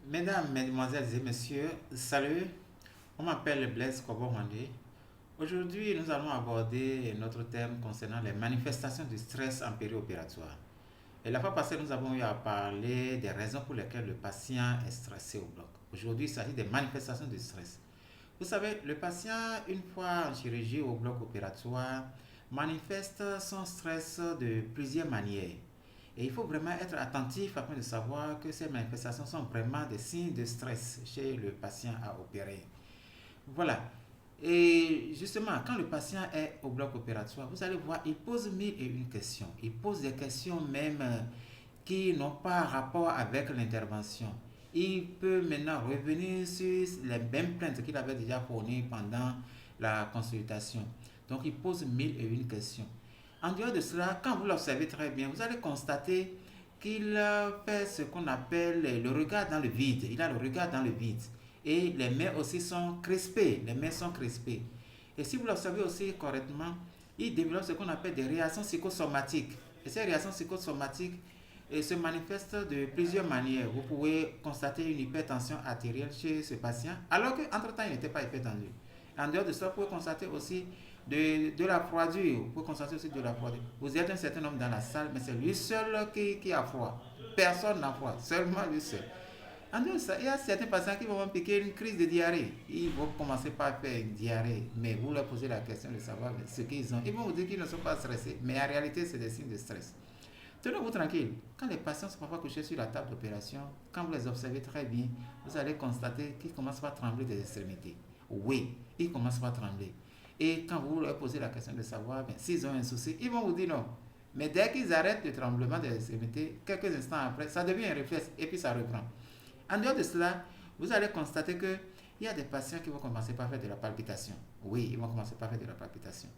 Mesdames, Mesdemoiselles et Messieurs, salut, on m'appelle Blaise Koborwandé. Aujourd'hui, nous allons aborder notre thème concernant les manifestations du stress en périopératoire. Et la fois passée, nous avons eu à parler des raisons pour lesquelles le patient est stressé au bloc. Aujourd'hui, il s'agit des manifestations du stress. Vous savez, le patient, une fois en chirurgie au bloc opératoire, manifeste son stress de plusieurs manières. Et il faut vraiment être attentif afin de savoir que ces manifestations sont vraiment des signes de stress chez le patient à opérer. Voilà. Et justement, quand le patient est au bloc opératoire, vous allez voir, il pose mille et une questions. Il pose des questions même qui n'ont pas rapport avec l'intervention. Il peut maintenant revenir sur les mêmes plaintes qu'il avait déjà fournies pendant la consultation. Donc, il pose mille et une questions. En dehors de cela, quand vous l'observez très bien, vous allez constater qu'il fait ce qu'on appelle le regard dans le vide. Il a le regard dans le vide. Et les mains aussi sont crispées. Les mains sont crispées. Et si vous l'observez aussi correctement, il développe ce qu'on appelle des réactions psychosomatiques. Et ces réactions psychosomatiques se manifestent de plusieurs manières. Vous pouvez constater une hypertension artérielle chez ce patient, alors qu'entre-temps, il n'était pas hypertendu. En dehors de ça, vous pouvez constater aussi de la froidure. Vous pouvez constater aussi de la froidure. Vous êtes un certain nombre dans la salle, mais c'est lui seul qui a froid. Personne n'a froid, seulement lui seul. En dehors de ça, il y a certains patients qui vont même piquer une crise de diarrhée. Ils vont commencer par faire une diarrhée, mais vous leur posez la question de savoir ce qu'ils ont. Ils vont vous dire qu'ils ne sont pas stressés, mais en réalité, c'est des signes de stress. Tenez-vous tranquille. Quand les patients sont parfois couchés sur la table d'opération, quand vous les observez très bien, vous allez constater qu'ils commencent par trembler des extrémités. Oui, ils commencent par trembler. Et quand vous leur posez la question de savoir s'ils ont un souci, ils vont vous dire non. Mais dès qu'ils arrêtent le tremblement des extrémités, quelques instants après, ça devient un réflexe et puis ça reprend. En dehors de cela, vous allez constater qu'il y a des patients qui vont commencer par faire de la palpitation. Oui, ils vont commencer par faire de la palpitation.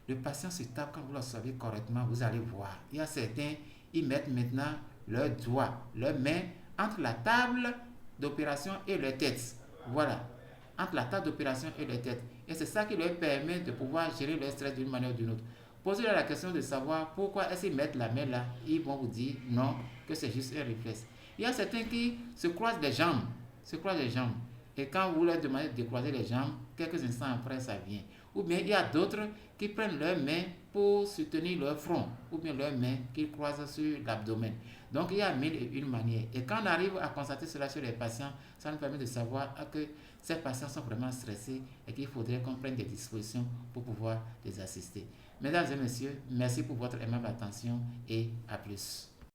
Le patient se tape, quand vous l'observez correctement, vous allez voir. Il y a certains, ils mettent maintenant leurs doigts, leurs mains entre la table d'opération et leur tête. Voilà, entre la table d'opération et leur tête. Et c'est ça qui leur permet de pouvoir gérer leur stress d'une manière ou d'une autre. Posez-leur la question de savoir pourquoi est-ce qu'ils mettent la main là. Ils vont vous dire non, que c'est juste un réflexe. Il y a certains qui se croisent les jambes, se croisent les jambes. Et quand vous leur demandez de croiser les jambes, quelques instants après, ça vient. Ou bien il y a d'autres qui prennent leurs mains pour soutenir leur front, ou bien leurs mains qu'ils croisent sur l'abdomen. Donc il y a mille et une manières. Et quand on arrive à constater cela sur les patients, ça nous permet de savoir que ces patients sont vraiment stressés et qu'il faudrait qu'on prenne des dispositions pour pouvoir les assister. Mesdames et messieurs, merci pour votre aimable attention et à plus.